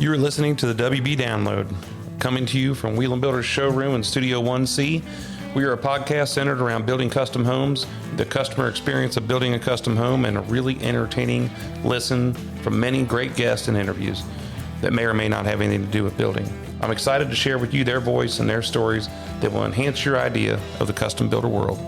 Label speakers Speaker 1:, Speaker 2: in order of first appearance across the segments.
Speaker 1: You're listening to the WB Download, coming to you from Wieland Builders Showroom in Studio 1C. We are a podcast centered around building custom homes, the customer experience of building a custom home, and a really entertaining listen from many great guests and interviews that may or may not have anything to do with building. I'm excited to share with you their voice and their stories that will enhance your idea of the custom builder world.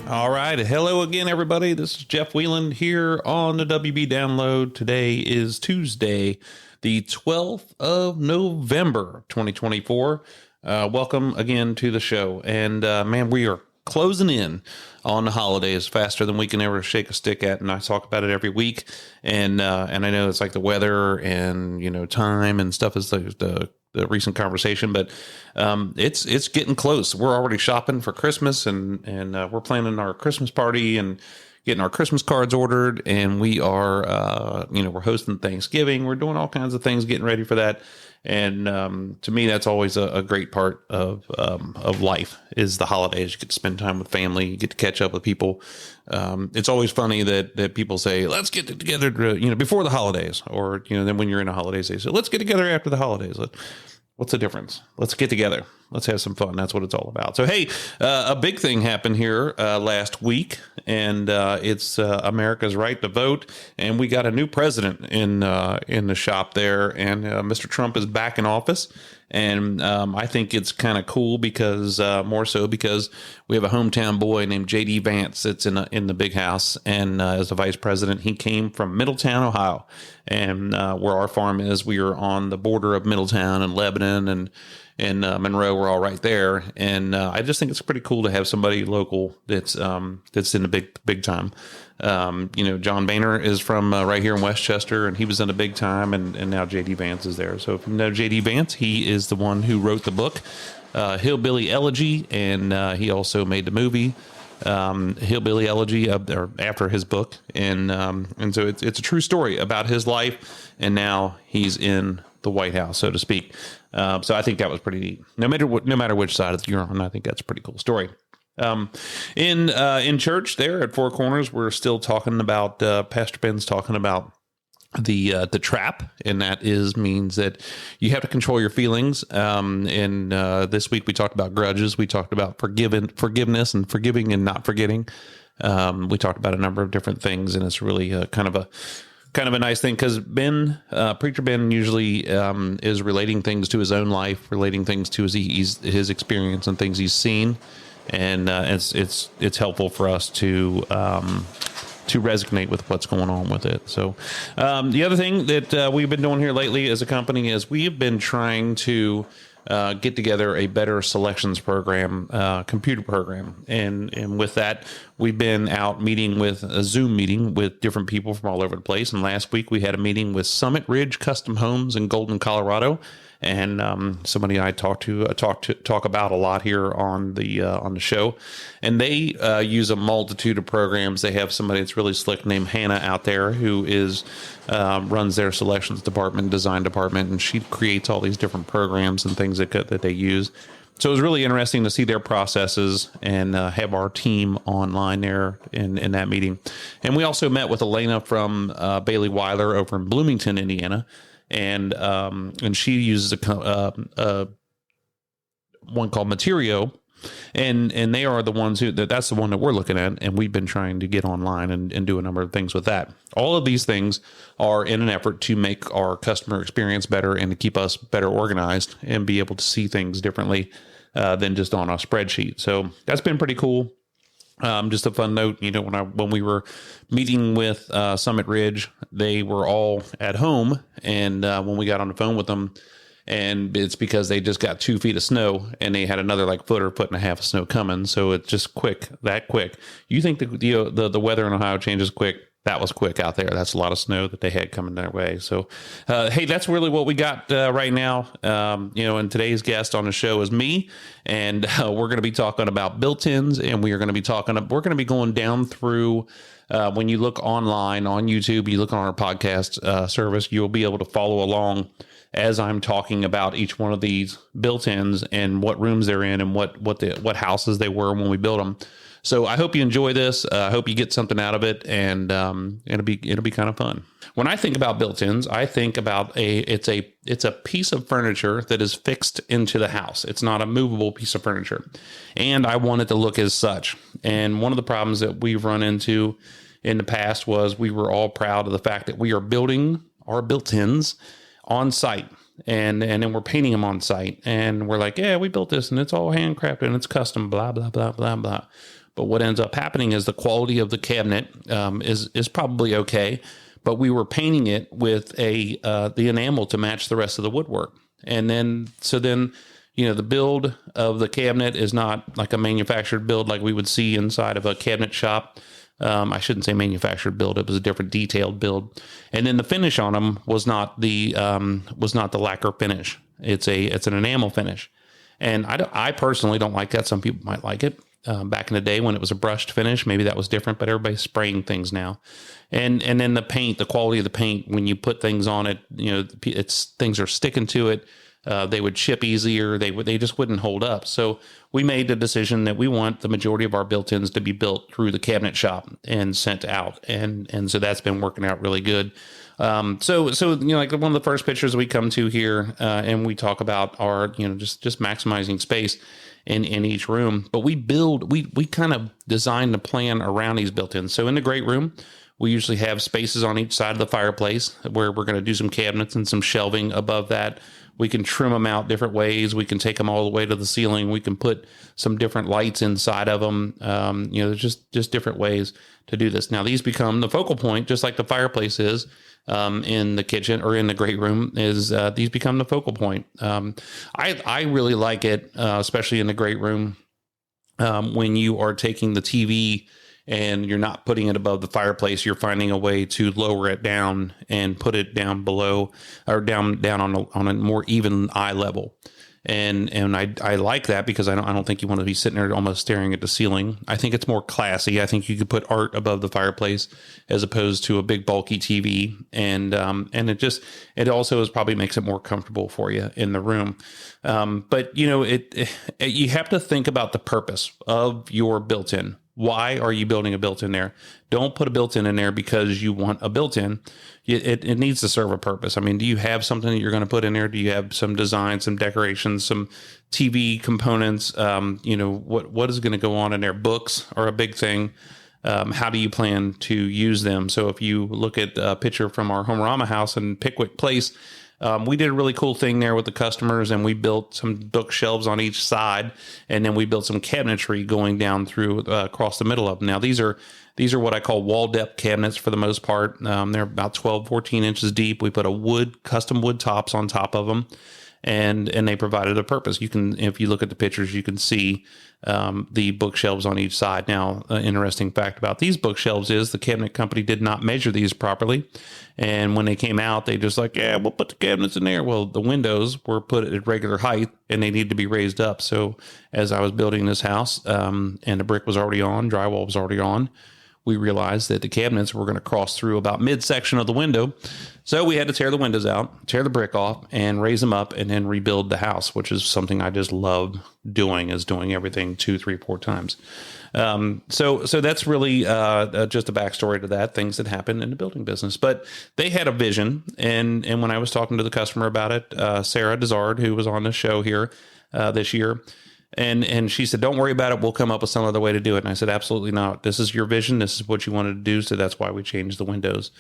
Speaker 1: All right. Hello again, everybody. This is Jeff Wieland here on the WB Download. Today is Tuesday, the 12th of November, 2024. Welcome again to the show. And man, we are closing in on the holidays faster than we can ever shake a stick at. And I talk about it every week. And I know it's like the weather and, time and stuff is the recent conversation, but it's getting close. We're already shopping for Christmas and we're planning our Christmas party and getting our Christmas cards ordered. And we are, we're hosting Thanksgiving. We're doing all kinds of things, getting ready for that. And to me, that's always a great part of life is the holidays. You get to spend time with family. You get to catch up with people. It's always funny that people say, let's get together, before the holidays, or, then when you're in the holidays, they say, let's get together after the holidays. What's the difference? Let's get together. Let's have some fun. That's what it's all about. So, hey, a big thing happened here last week, and it's America's right to vote. And we got a new president in the shop there, and Mr. Trump is back in office. And I think it's kind of cool because more so because we have a hometown boy named J.D. Vance that's in the big house. And as a vice president, he came from Middletown, Ohio. And where our farm is, we are on the border of Middletown and Lebanon and Monroe. We're all right there. And I just think it's pretty cool to have somebody local that's in the big time. John Boehner is from right here in Westchester, and he was in the big time, and now J.D. Vance is there. So if you know J.D. Vance, he is the one who wrote the book, Hillbilly Elegy, and he also made the movie, Hillbilly Elegy, after his book. And so it's a true story about his life, and now he's in the White House, so to speak. So I think that was pretty neat. No matter which side you're on, I think that's a pretty cool story. In church there at Four Corners, we're still talking about, Pastor Ben's talking about the trap, and that means that you have to control your feelings. And this week we talked about grudges. We talked about forgiveness and forgiving and not forgetting. We talked about a number of different things, and it's really kind of a nice thing because Preacher Ben usually is relating things to his own life, relating things to his experience and things he's seen. And it's helpful for us to resonate with what's going on with it. So the other thing that we've been doing here lately as a company is we've been trying to get together a better selections program, computer program. And with that, we've been out meeting with a Zoom meeting with different people from all over the place. And last week we had a meeting with Summit Ridge Custom Homes in Golden, Colorado. And somebody I talk about a lot here on the show, and they use a multitude of programs. They have somebody that's really slick named Hannah out there who runs their selections department, design department, and she creates all these different programs and things that they use. So it was really interesting to see their processes and have our team online there in that meeting. And we also met with Elena from Bailey Weiler over in Bloomington, Indiana. And she uses a one called Materio, and they are the ones that's the one that we're looking at, and we've been trying to get online and do a number of things with that. All of these things are in an effort to make our customer experience better and to keep us better organized and be able to see things differently than just on a spreadsheet. So that's been pretty cool. Just a fun note, when we were meeting with Summit Ridge, they were all at home. And when we got on the phone with them, and it's because they just got 2 feet of snow and they had another foot and a half of snow coming. So it's just that quick. You think the weather in Ohio changes quick? That was quick out there. That's a lot of snow that they had coming their way. So, hey, that's really what we got right now. And today's guest on the show is me, and we're going to be talking about built-ins, and we're going to be going down through. When you look online on YouTube, you look on our podcast service, you'll be able to follow along as I'm talking about each one of these built-ins and what rooms they're in and what houses they were when we built them. So I hope you enjoy this. I hope you get something out of it, and it'll be kind of fun. When I think about built-ins, I think about it's a piece of furniture that is fixed into the house. It's not a movable piece of furniture, and I want it to look as such. And one of the problems that we've run into in the past was we were all proud of the fact that we are building our built-ins on site. And then we're painting them on site, and we're like, yeah, we built this and it's all handcrafted and it's custom, blah, blah, blah, blah, blah. But what ends up happening is the quality of the cabinet is probably okay, but we were painting it with the enamel to match the rest of the woodwork. And then the build of the cabinet is not like a manufactured build like we would see inside of a cabinet shop. I shouldn't say manufactured build. It was a different detailed build. And then the finish on them was not the lacquer finish. It's an enamel finish. And I personally don't like that. Some people might like it. Back in the day when it was a brushed finish, maybe that was different, but everybody's spraying things now. And then the paint, the quality of the paint, when you put things on it, things are sticking to it. They would chip easier. They just wouldn't hold up. So we made the decision that we want the majority of our built-ins to be built through the cabinet shop and sent out. And so that's been working out really good. So like one of the first pictures we come to here, and we talk about our, just maximizing space in each room, but we kind of design the plan around these built-ins. So in the great room, we usually have spaces on each side of the fireplace where we're going to do some cabinets and some shelving above that. We can trim them out different ways. We can take them all the way to the ceiling. We can put some different lights inside of them. There's just different ways to do this. Now, these become the focal point, just like the fireplace is in the kitchen or in the great room. These become the focal point. I really like it, especially in the great room, when you are taking the TV and you're not putting it above the fireplace. You're finding a way to lower it down and put it down below or down on a more even eye level. And I like that because I don't think you want to be sitting there almost staring at the ceiling. I think it's more classy. I think you could put art above the fireplace as opposed to a big bulky TV. And it also probably makes it more comfortable for you in the room. But you have to think about the purpose of your built-in. Why are you building a built-in there? Don't put a built-in in there because you want a built-in. It needs to serve a purpose. I mean, do you have something that you're going to put in there? Do you have some design, some decorations, some TV components? What is going to go on in there? Books are a big thing. How do you plan to use them? So if you look at a picture from our Homerama house in Pickwick Place, we did a really cool thing there with the customers, and we built some bookshelves on each side, and then we built some cabinetry going down through across the middle of them. Now, these are what I call wall depth cabinets for the most part. They're about 12, 14 inches deep. We put custom wood tops on top of them, and they provided a purpose. If you look at the pictures, you can see the bookshelves on each side. Now, an interesting fact about these bookshelves is the cabinet company did not measure these properly. And when they came out, they just like, yeah, we'll put the cabinets in there. Well, the windows were put at regular height and they need to be raised up. So as I was building this house, and the brick was already on, drywall was already on, we realized that the cabinets were going to cross through about midsection of the window. So we had to tear the windows out, tear the brick off, and raise them up, and then rebuild the house, which is something I just love doing, is doing everything 2, 3, 4 times. So that's really just a backstory to that, things that happen in the building business. But they had a vision, and when I was talking to the customer about it, Sarah Desard, who was on the show here this year, and she said, don't worry about it. We'll come up with some other way to do it. And I said, absolutely not. This is your vision. This is what you wanted to do. So that's why we changed the windows.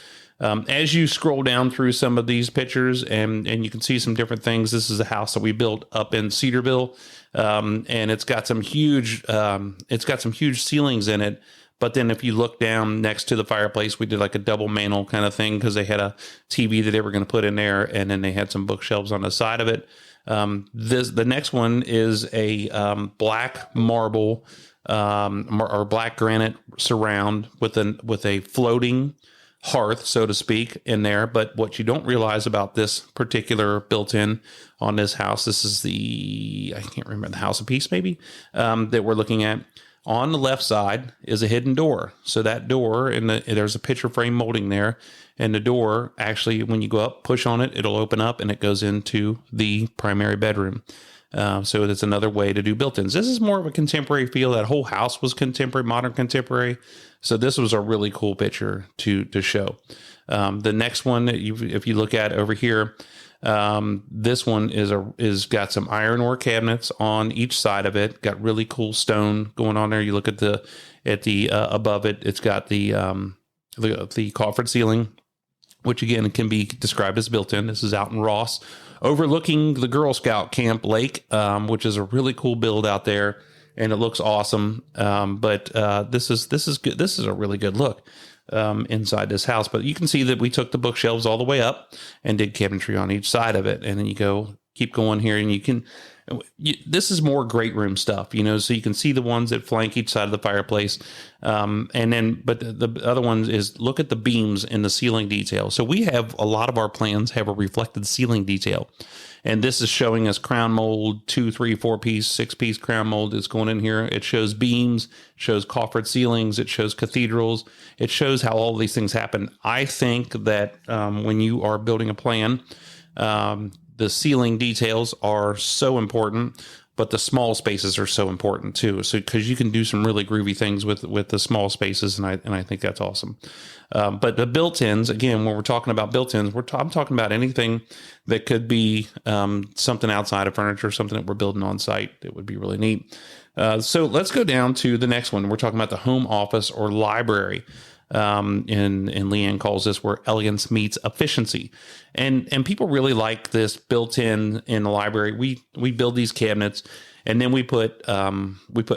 Speaker 1: As you scroll down through some of these pictures and you can see some different things. This is a house that we built up in Cedarville. And it's got some huge ceilings in it. But then if you look down next to the fireplace, we did like a double mantle kind of thing because they had a TV that they were going to put in there. And then they had some bookshelves on the side of it. The next one is a black marble or black granite surround with a floating hearth, so to speak, in there. But what you don't realize about this particular built-in on this house, this is I can't remember, the House of Peace maybe, that we're looking at. On the left side is a hidden door. So that door, there's a picture frame molding there. And the door, actually, when you go up, push on it, it'll open up and it goes into the primary bedroom. So that's another way to do built-ins. This is more of a contemporary feel. That whole house was contemporary, modern contemporary. So this was a really cool picture to show. The next one, if you look at over here, this one is got some iron ore cabinets on each side of it. Got really cool stone going on there. You look at the above it. It's got the coffered ceiling, which again can be described as built-in. This is out in Ross, overlooking the Girl Scout Camp Lake, which is a really cool build out there, and it looks awesome. But this is good. This is a really good look inside this house. But you can see that we took the bookshelves all the way up and did cabinetry on each side of it, and then you keep going here, and you can. This is more great room stuff, so you can see the ones that flank each side of the fireplace. But the other one is look at the beams in the ceiling detail. So we have a lot of our plans have a reflected ceiling detail. And this is showing us crown mold, 2, 3, 4 piece, 6 piece crown mold is going in here. It shows beams, shows coffered ceilings, it shows cathedrals. It shows how all of these things happen. I think that when you are building a plan, the ceiling details are so important, but the small spaces are so important too. So because you can do some really groovy things with the small spaces, and I think that's awesome. But the built-ins, again, when we're talking about built-ins, I'm talking about anything that could be something outside of furniture, something that we're building on site that would be really neat. So let's go down to the next one. We're talking about the home office or library. And Leanne calls this where elegance meets efficiency. And people really like this built in the library. We build these cabinets, and then we put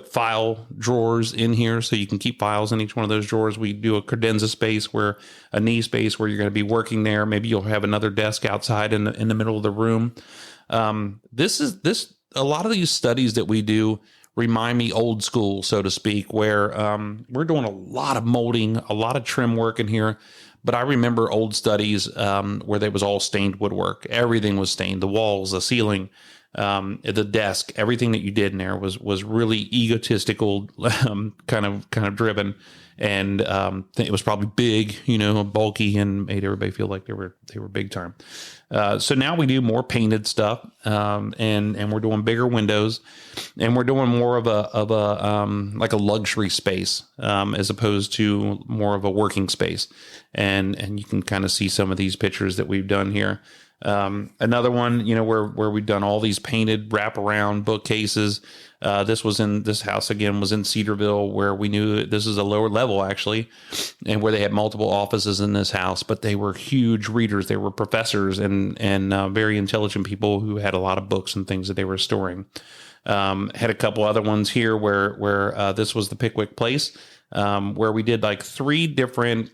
Speaker 1: file drawers in here so you can keep files in each one of those drawers. We do a credenza space, a knee space where you're going to be working there. Maybe you'll have another desk outside in the middle of the room. A lot of these studies that we do remind me old school, so to speak, where we're doing a lot of molding, a lot of trim work in here. But I remember old studies where there was all stained woodwork. Everything was stained. The walls, the ceiling, the desk, everything that you did in there was really egotistical, kind of driven. And it was probably big, bulky, and made everybody feel like they were big time. So now we do more painted stuff, and we're doing bigger windows, and we're doing more of a like a luxury space, as opposed to more of a working space. And you can kind of see some of these pictures that we've done here. Another one, where we've done all these painted wraparound bookcases. This house again was in Cedarville, where we knew this is a lower level actually, and where they had multiple offices in this house, but they were huge readers. They were professors and very intelligent people who had a lot of books and things that they were storing. Had a couple other ones here where this was the Pickwick Place, where we did like 3 different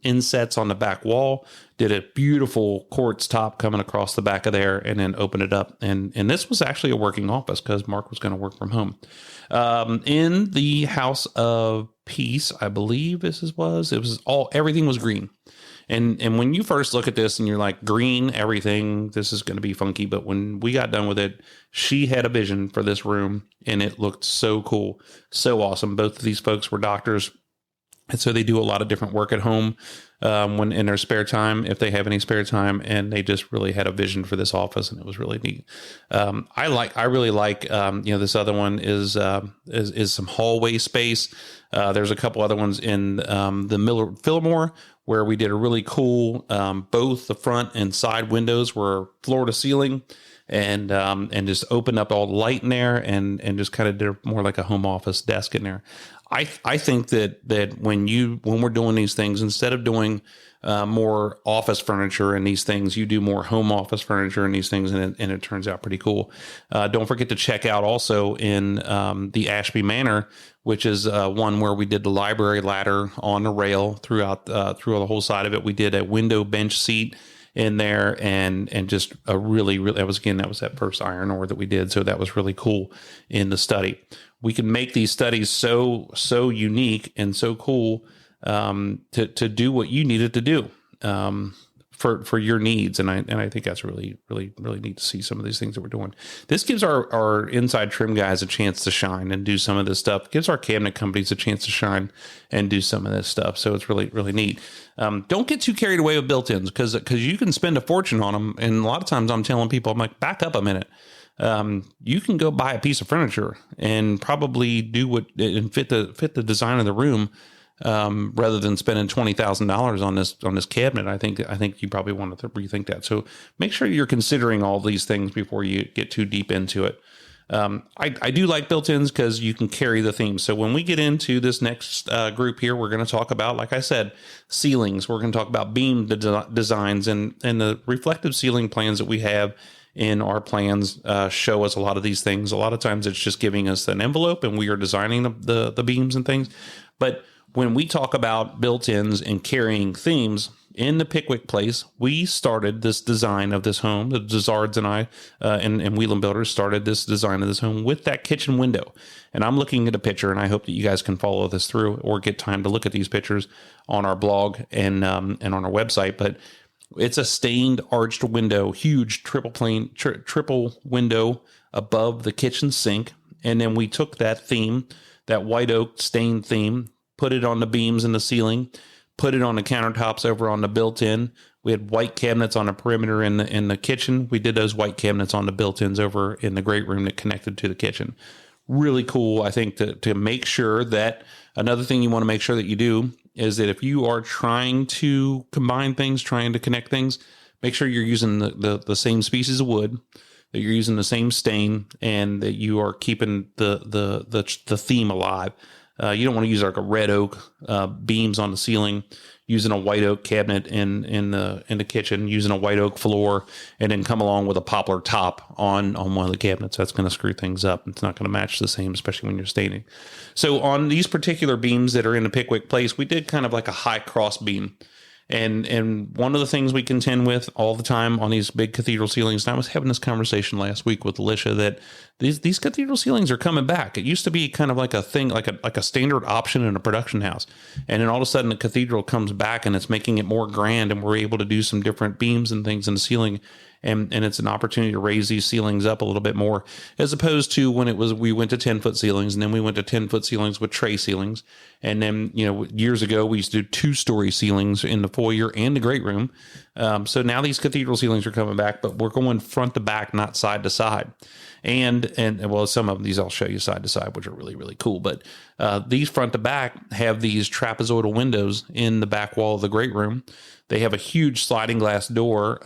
Speaker 1: insets on the back wall, did a beautiful quartz top coming across the back of there, and then opened it up. And this was actually a working office because Mark was going to work from home. In the House of Peace, I believe everything was green. And when you first look at this and you're like, green, everything, this is going to be funky. But when we got done with it, she had a vision for this room, and it looked so cool, so awesome. Both of these folks were doctors, and so they do a lot of different work at home when in their spare time, if they have any spare time, and they just really had a vision for this office, and it was really neat. I really like this other one is some hallway space. There's a couple other ones in the Miller Fillmore, where we did a really cool, both the front and side windows were floor to ceiling, and just opened up all the light in there, and just kind of did more like a home office desk in there. I think that when we're doing these things, instead of doing more office furniture and these things, you do more home office furniture and these things, and it turns out pretty cool. Don't forget to check out also in the Ashby Manor, which is one where we did the library ladder on the rail through the whole side of it. We did a window bench seat in there, and just a really, that was that first iron ore that we did. So that was really cool in the study. We can make these studies so unique and so cool to do what you needed to do for your needs. And I think that's really, really, really neat to see some of these things that we're doing. This gives our inside trim guys a chance to shine and do some of this stuff. Gives our cabinet companies a chance to shine and do some of this stuff. So it's really, really neat. Don't get too carried away with built-ins because you can spend a fortune on them. And a lot of times I'm telling people, I'm like, back up a minute. you can go buy a piece of furniture and probably do what and fit the design of the room, rather than spending $20,000 on this cabinet. I think you probably want to rethink that. So make sure you're considering all these things before you get too deep into it. I do like built-ins because you can carry the theme. So when we get into this next group here, we're going to talk about, like I said, ceilings. We're going to talk about beam designs, and the reflective ceiling plans that we have in our plans show us a lot of these things. A lot of times it's just giving us an envelope and we are designing the beams and things. But when we talk about built-ins and carrying themes, in the Pickwick Place, we started this design of this home. The Dizards and I and Wieland Builders started this design of this home with that kitchen window. And I'm looking at a picture, and I hope that you guys can follow this through or get time to look at these pictures on our blog and on our website. But it's a stained arched window, huge triple window above the kitchen sink. And then we took that theme, that white oak stained theme, put it on the beams in the ceiling, put it on the countertops over on the built-in. We had white cabinets on the perimeter in the kitchen. We did those white cabinets on the built-ins over in the great room that connected to the kitchen. Really cool, I think, to make sure that another thing you want to make sure that you do is that if you are trying to combine things, trying to connect things, make sure you're using the same species of wood, that you're using the same stain, and that you are keeping the theme alive. You don't want to use like a red oak beams on the ceiling, using a white oak cabinet in the kitchen, using a white oak floor, and then come along with a poplar top on one of the cabinets. That's going to screw things up. It's not going to match the same, especially when you're staining. So on these particular beams that are in the Pickwick Place, we did kind of like a high cross beam. And one of the things we contend with all the time on these big cathedral ceilings, and I was having this conversation last week with Alicia, that these cathedral ceilings are coming back. It used to be kind of like a thing, like a standard option in a production house. And then all of a sudden the cathedral comes back and it's making it more grand, and we're able to do some different beams and things in the ceiling. And it's an opportunity to raise these ceilings up a little bit more, as opposed to when we went to 10-foot ceilings, and then we went to 10-foot ceilings with tray ceilings. And then, years ago, we used to do 2-story ceilings in the foyer and the great room. So now these cathedral ceilings are coming back, but we're going front to back, not side to side. And well, some of these I'll show you side to side, which are really, really cool. But these front to back have these trapezoidal windows in the back wall of the great room. They have a huge sliding glass door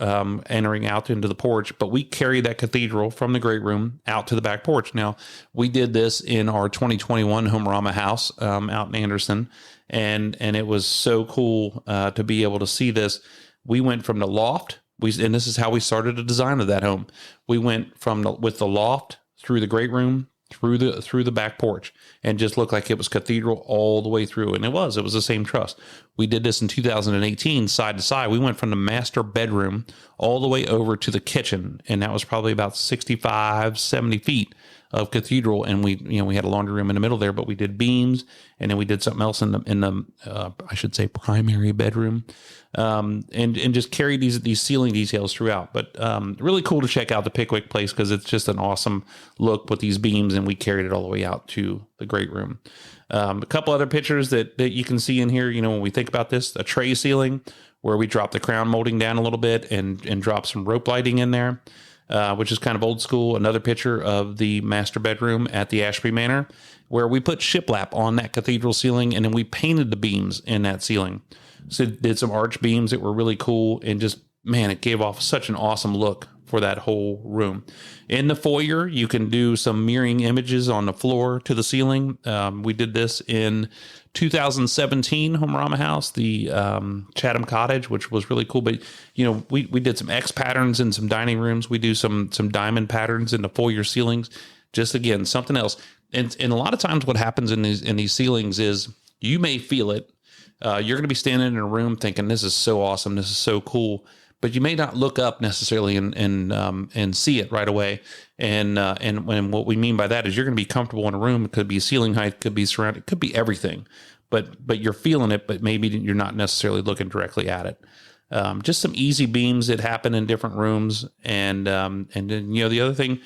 Speaker 1: entering out into the porch, but we carry that cathedral from the great room out to the back porch. Now, we did this in our 2021 Homerama house out in Anderson, and it was so cool to be able to see this. We went from the loft, and this is how we started the design of that home. We went with the loft through the great room, through the back porch, and just looked like it was cathedral all the way through. And it was the same truss. We did this in 2018, side to side. We went from the master bedroom all the way over to the kitchen. And that was probably about 65, 70 feet of cathedral. And we had a laundry room in the middle there, but we did beams, and then we did something else in the I should say primary bedroom. And just carry these ceiling details throughout. But really cool to check out the Pickwick Place, because it's just an awesome look with these beams, and we carried it all the way out to the great room. A couple other pictures that you can see in here, when we think about this, a tray ceiling where we drop the crown molding down a little bit and drop some rope lighting in there, which is kind of old school. Another picture of the master bedroom at the Ashby Manor, where we put shiplap on that cathedral ceiling, and then we painted the beams in that ceiling. So did some arch beams that were really cool, and just, man, it gave off such an awesome look for that whole room. In the foyer, you can do some mirroring images on the floor to the ceiling. We did this in 2017 Homerama house, the Chatham Cottage, which was really cool. But, we did some X patterns in some dining rooms. We do some diamond patterns in the foyer ceilings. Just, again, something else. And a lot of times what happens in these ceilings is you may feel it. You're going to be standing in a room thinking, this is so awesome, this is so cool, but you may not look up necessarily and see it right away. And what we mean by that is you're going to be comfortable in a room. It could be ceiling height, it could be surrounded, it could be everything, but you're feeling it, but maybe you're not necessarily looking directly at it. Just some easy beams that happen in different rooms. And then, the other thing,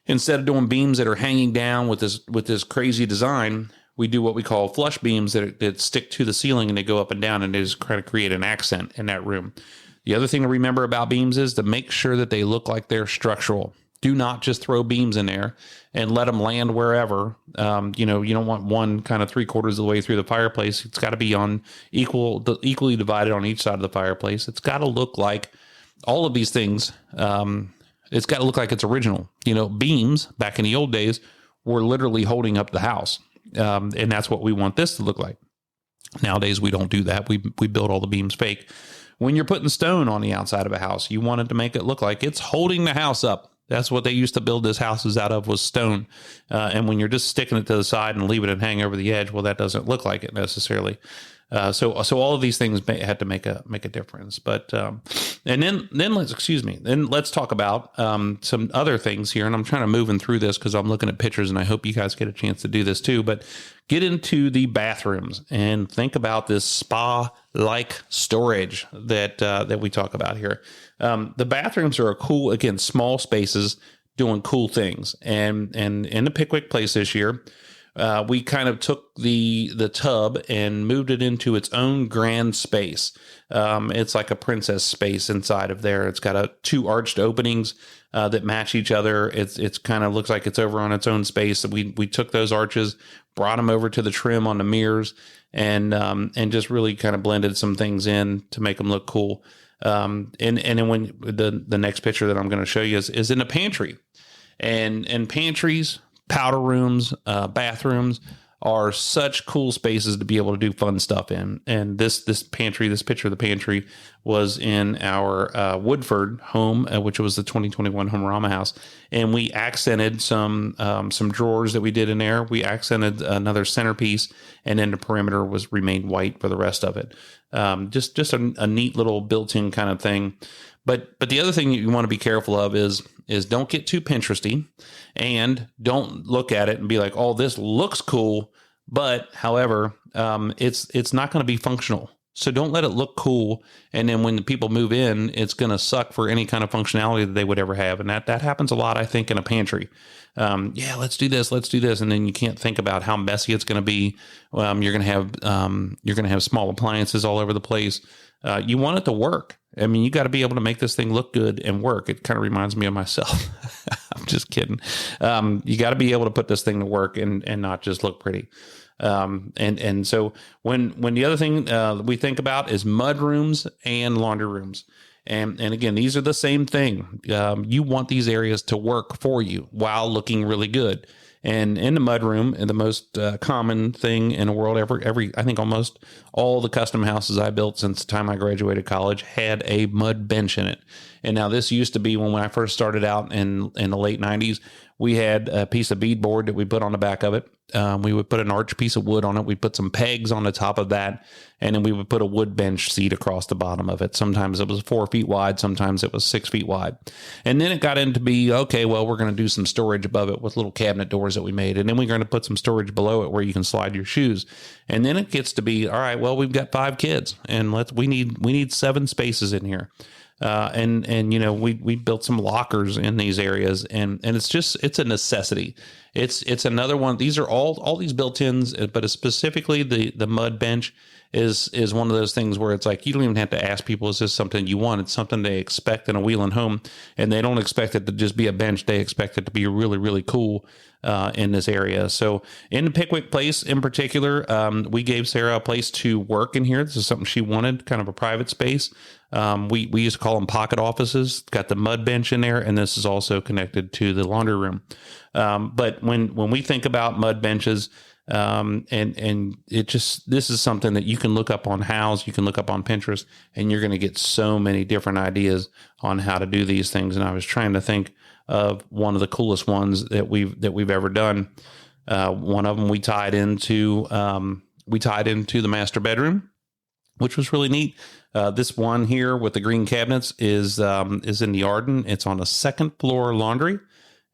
Speaker 1: instead of doing beams that are hanging down with this crazy design, we do what we call flush beams that stick to the ceiling, and they go up and down, and they just kind of create an accent in that room. The other thing to remember about beams is to make sure that they look like they're structural. Do not just throw beams in there and let them land wherever. You don't want one kind of 3/4 of the way through the fireplace. It's got to be on equally divided on each side of the fireplace. It's got to look like all of these things. It's got to look like it's original. Beams back in the old days were literally holding up the house. And that's what we want this to look like. Nowadays, we don't do that. We build all the beams fake. When you're putting stone on the outside of a house, you want it to make it look like it's holding the house up. That's what they used to build these houses out of, was stone. And when you're just sticking it to the side and leaving it hang over the edge, well, that doesn't look like it necessarily. So all of these things had to make a difference. But and then let's talk about some other things here. And I'm trying to move through this because I'm looking at pictures, and I hope you guys get a chance to do this too. But get into the bathrooms and think about this spa-like storage that we talk about here. The bathrooms are small spaces doing cool things. And in the Pickwick Place this year, we kind of took the tub and moved it into its own grand space. It's like a princess space inside of there. It's got two arched openings that match each other. It's kind of looks like it's over on its own space. We took those arches, brought them over to the trim on the mirrors, and just really kind of blended some things in to make them look cool. And then when the next picture that I'm going to show you is in a pantry, and pantries, powder rooms, bathrooms are such cool spaces to be able to do fun stuff in. And this picture of the pantry was in our Woodford home, which was the 2021 Homerama house. And we accented some drawers that we did in there. We accented another centerpiece, and then the perimeter remained white for the rest of it. Just a neat little built-in kind of thing. But the other thing you want to be careful of is don't get too Pinteresty, and don't look at it and be like, oh, this looks cool, but however, it's not going to be functional. So don't let it look cool, and then when the people move in, it's going to suck for any kind of functionality that they would ever have. And that happens a lot, I think, in a pantry. Let's do this, and then you can't think about how messy it's going to be. You're going to have small appliances all over the place. You want it to work. I mean, you got to be able to make this thing look good and work. It kind of reminds me of myself. I'm just kidding. You got to be able to put this thing to work and not just look pretty. And so when the other thing we think about is mud rooms and laundry rooms. And again, these are the same thing. You want these areas to work for you while looking really good. And in the mudroom, the most common thing in the world, I think almost all the custom houses I built since the time I graduated college had a mud bench in it. And now this used to be when I first started out in the late 90s, we had a piece of beadboard that we put on the back of it. We would put an arch piece of wood on it. We'd put some pegs on the top of that, and then we would put a wood bench seat across the bottom of it. Sometimes it was 4 feet wide. Sometimes it was 6 feet wide. And then it got into be, okay, well, we're going to do some storage above it with little cabinet doors that we made. And then we're going to put some storage below it where you can slide your shoes. And then it gets to be, all right, well, we've got 5 kids, and we need 7 spaces in here. We built some lockers in these areas, and it's a necessity. It's another one. These are all these built-ins, but specifically the mud bench is one of those things where it's like, you don't even have to ask people, is this something you want? It's something they expect in a Wieland home, and they don't expect it to just be a bench. They expect it to be really, really cool in this area. So in the Pickwick Place in particular, we gave Sarah a place to work in here. This is something she wanted, kind of a private space. We used to call them pocket offices. Got the mud bench in there, and this is also connected to the laundry room. But when we think about mud benches, this is something that you can look up on Houzz, you can look up on Pinterest, and you're going to get so many different ideas on how to do these things. And I was trying to think of one of the coolest ones that we've ever done. One of them we tied into the master bedroom, which was really neat. This one here with the green cabinets is in the Arden. It's on a second floor laundry,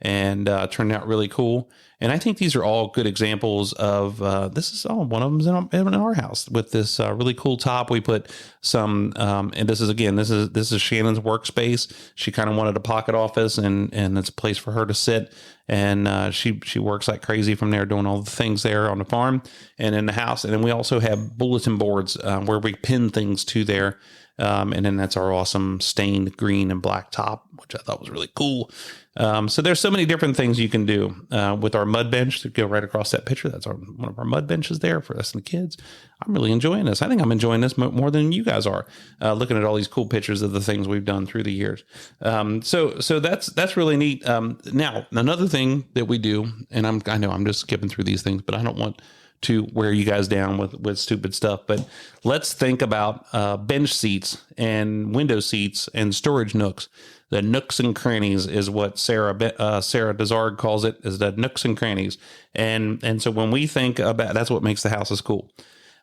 Speaker 1: and turned out really cool. And I think these are all good examples of this is one of them's in our house with this really cool top. We put some, and this is Shannon's workspace. She kind of wanted a pocket office, and it's a place for her to sit. And she works like crazy from there, doing all the things there on the farm and in the house. And then we also have bulletin boards where we pin things to there. And then that's our awesome stained green and black top, which I thought was really cool. So there's so many different things you can do with our mud bench to go right across that picture. That's one of our mud benches there for us and the kids. I'm really enjoying this. I think I'm enjoying this more than you guys are, looking at all these cool pictures of the things we've done through the years. So that's really neat. Now, another thing that we do, and I know I'm just skipping through these things, but I don't want to wear you guys down with stupid stuff, but let's think about bench seats and window seats and storage nooks. The nooks and crannies is what Sarah Dezard calls it, is the nooks and crannies. And so when we think about, that's what makes the houses cool.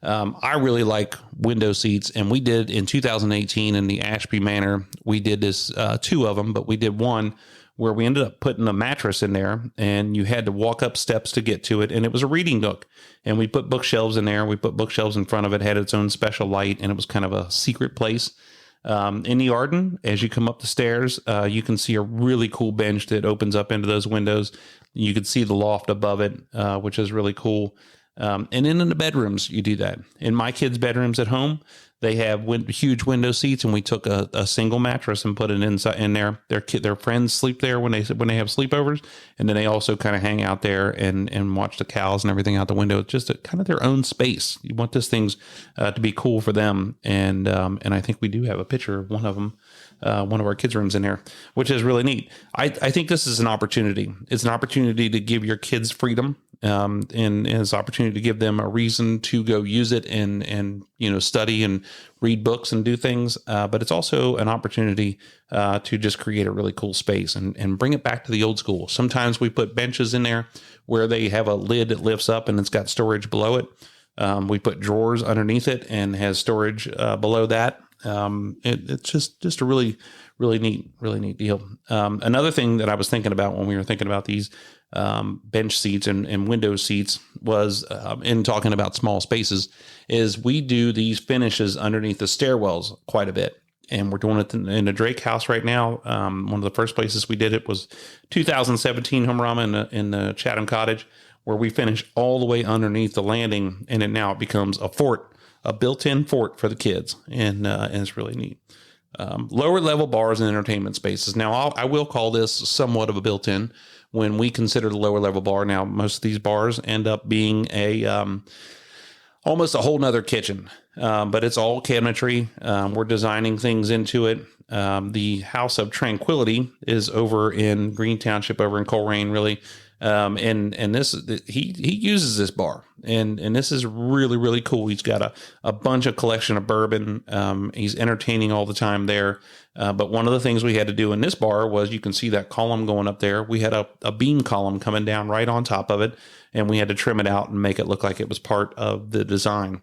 Speaker 1: I really like window seats, and we did in 2018 in the Ashby Manor, we did this, 2 of them, but we did one where we ended up putting a mattress in there, and you had to walk up steps to get to it. And it was a reading nook, and we put bookshelves in there. We put bookshelves in front of it, had its own special light, and it was kind of a secret place. In the Arden, as you come up the stairs, you can see a really cool bench that opens up into those windows. You can see the loft above it, which is really cool. And then in the bedrooms, you do that. In my kids' bedrooms at home, they have huge window seats, and we took a single mattress and put it inside in there. Their friends sleep there when they have sleepovers, and then they also kind of hang out there and watch the cows and everything out the window. It's just kind of their own space. You want these things to be cool for them, and I think we do have a picture of one of them. One of our kids' rooms in there, which is really neat. I think this is an opportunity. It's an opportunity to give your kids freedom, and it's an opportunity to give them a reason to go use it and study and read books and do things. But it's also an opportunity to just create a really cool space and bring it back to the old school. Sometimes we put benches in there where they have a lid that lifts up and it's got storage below it. We put drawers underneath it and has storage below that. It's just a really neat deal. Another thing that I was thinking about when we were thinking about these bench seats and window seats was in talking about small spaces, is we do these finishes underneath the stairwells quite a bit. And we're doing it in the Drake house right now. One of the first places we did it was 2017 Home Rama in the Chatham Cottage, where we finished all the way underneath the landing, and it becomes a fort. A built-in fort for the kids, and it's really neat. Lower level bars and entertainment spaces. Now, I will call this somewhat of a built-in when we consider the lower level bar. Now, most of these bars end up being almost a whole nother kitchen, but it's all cabinetry. We're designing things into it. The House of Tranquility is over in Green Township, over in Coleraine, really. And this, he uses this bar, and this is really, really cool. He's got a bunch of collection of bourbon. He's entertaining all the time there. But one of the things we had to do in this bar was, you can see that column going up there. We had a beam column coming down right on top of it, and we had to trim it out and make it look like it was part of the design.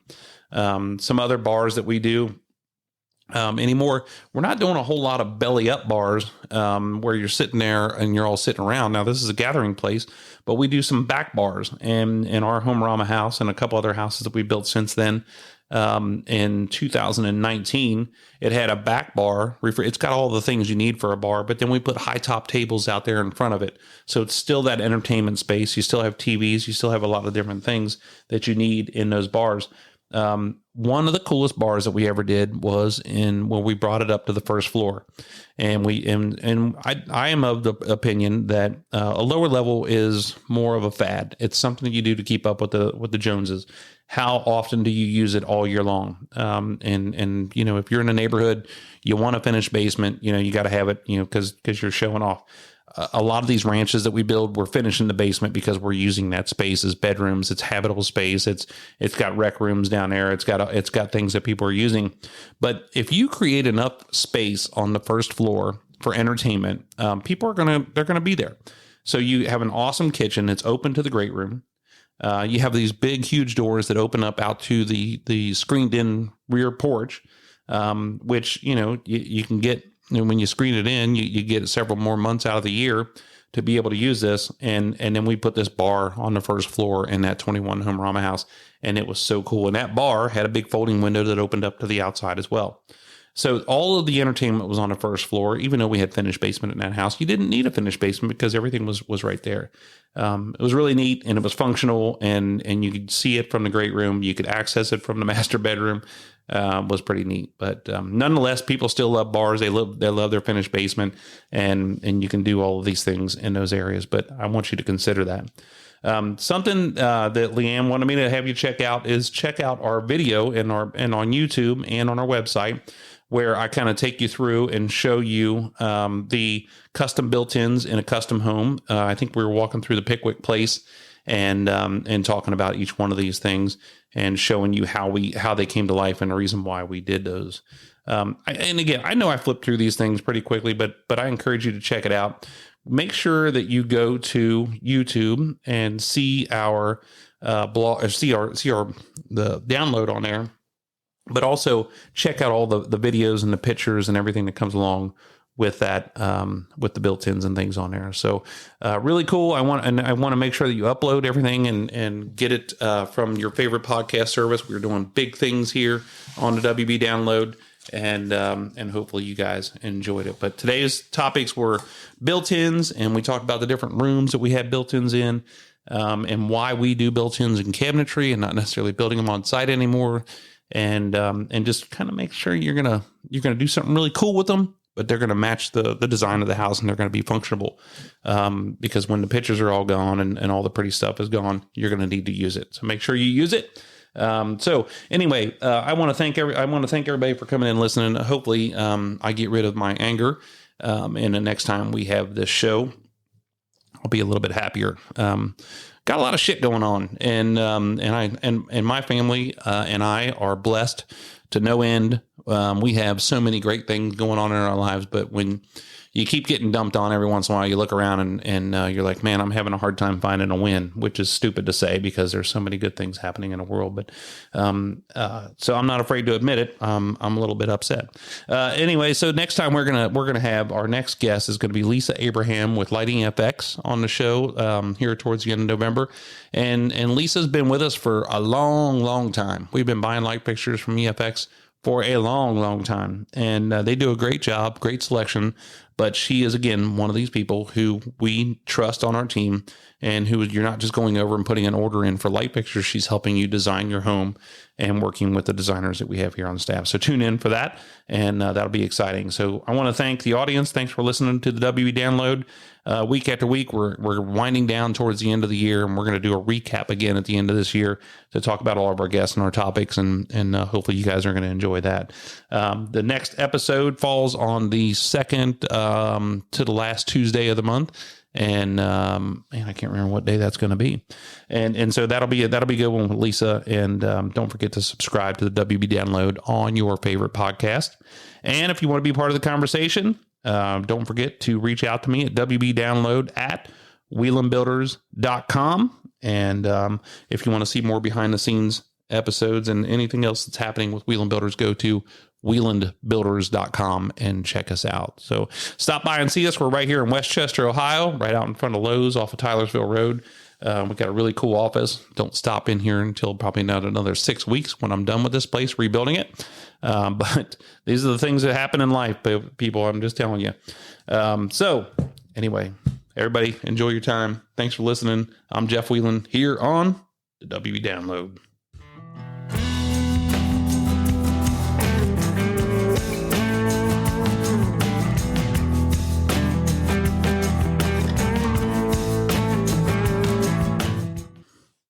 Speaker 1: Some other bars that we do, anymore, we're not doing a whole lot of belly up bars where you're sitting there and you're all sitting around. Now, this is a gathering place, but we do some back bars. And in our Home Rama house and a couple other houses that we built since then, in 2019, it had a back bar. It's got all the things you need for a bar, but then we put high top tables out there in front of it. So it's still that entertainment space. You still have TVs. You still have a lot of different things that you need in those bars. One of the coolest bars that we ever did was when we brought it up to the first floor, and I am of the opinion that a lower level is more of a fad. It's something that you do to keep up with the Joneses. How often do you use it all year long? And if you're in a neighborhood, you want a finished basement, you got to have it, because you're showing off. A lot of these ranches that we build, we're finishing the basement because we're using that space as bedrooms. It's habitable space. It's got rec rooms down there. It's got things that people are using. But if you create enough space on the first floor for entertainment, people they're gonna be there. So you have an awesome kitchen. It's open to the great room. You have these big, huge doors that open up out to the screened in rear porch, which you can get. And when you screen it in, you get several more months out of the year to be able to use this. And then we put this bar on the first floor in that 21 home Rama house. And it was so cool. And that bar had a big folding window that opened up to the outside as well. So all of the entertainment was on the first floor, even though we had finished basement in that house. You didn't need a finished basement because everything was right there. It was really neat, and it was functional, and you could see it from the great room. You could access it from the master bedroom. Was pretty neat. But nonetheless, people still love bars. They love their finished basement, and you can do all of these things in those areas. But I want you to consider that. Something that Leanne wanted me to have you check out our video and on YouTube and on our website, where I kind of take you through and show you the custom built-ins in a custom home. I think we were walking through the Pickwick place and talking about each one of these things and showing you how they came to life and the reason why we did those. And again, I know I flipped through these things pretty quickly, but I encourage you to check it out. Make sure that you go to YouTube and see our blog, see the download on there. But also check out all the videos and the pictures and everything that comes along with that, with the built-ins and things on there. So really cool. I want to make sure that you upload everything and get it from your favorite podcast service. We're doing big things here on the WB Download, and hopefully you guys enjoyed it. But today's topics were built-ins, and we talked about the different rooms that we had built-ins in, and why we do built-ins in cabinetry and not necessarily building them on site anymore. And just kind of make sure you're gonna do something really cool with them, but they're gonna match the design of the house, and they're gonna be functional. Because when the pictures are all gone and all the pretty stuff is gone, you're gonna need to use it. So make sure you use it. So anyway, I want to thank everybody for coming in and listening. Hopefully, I get rid of my anger, and the next time we have this show, I'll be a little bit happier. Got a lot of shit going on, and my family and I are blessed to no end. We have so many great things going on in our lives, but when you keep getting dumped on every once in a while, you look around and you're like, man, I'm having a hard time finding a win, which is stupid to say because there's so many good things happening in the world. But so I'm not afraid to admit it. I'm a little bit upset. Anyway, so next time we're gonna have our next guest is gonna be Lisa Abraham with Lighting FX on the show here towards the end of November, and Lisa's been with us for a long time. We've been buying light fixtures from EFX for a long time, and they do a great job, great selection. But she is, again, one of these people who we trust on our team, and who you're not just going over and putting an order in for light fixtures. She's helping you design your home and working with the designers that we have here on staff. So tune in for that, and that'll be exciting. So I want to thank the audience. Thanks for listening to the WB Download. Week after week, we're winding down towards the end of the year, and we're going to do a recap again at the end of this year to talk about all of our guests and our topics, and hopefully you guys are going to enjoy that. The next episode falls on the second to the last Tuesday of the month, and man, I can't remember what day that's going to be, and so that'll be a good one with Lisa. And don't forget to subscribe to the WB Download on your favorite podcast. And if you want to be part of the conversation, don't forget to reach out to me at wbdownload@wielandbuilders.com. And if you want to see more behind the scenes episodes and anything else that's happening with Wieland Builders, go to wielandbuilders.com and check us out. So stop by and see us. We're right here in Westchester, Ohio, right out in front of Lowe's off of Tylersville Road. We've got a really cool office. Don't stop in here until probably not another 6 weeks when I'm done with this place, rebuilding it. But these are the things that happen in life, people. I'm just telling you. So anyway, everybody enjoy your time. Thanks for listening. I'm Jeff Wieland here on the WB Download.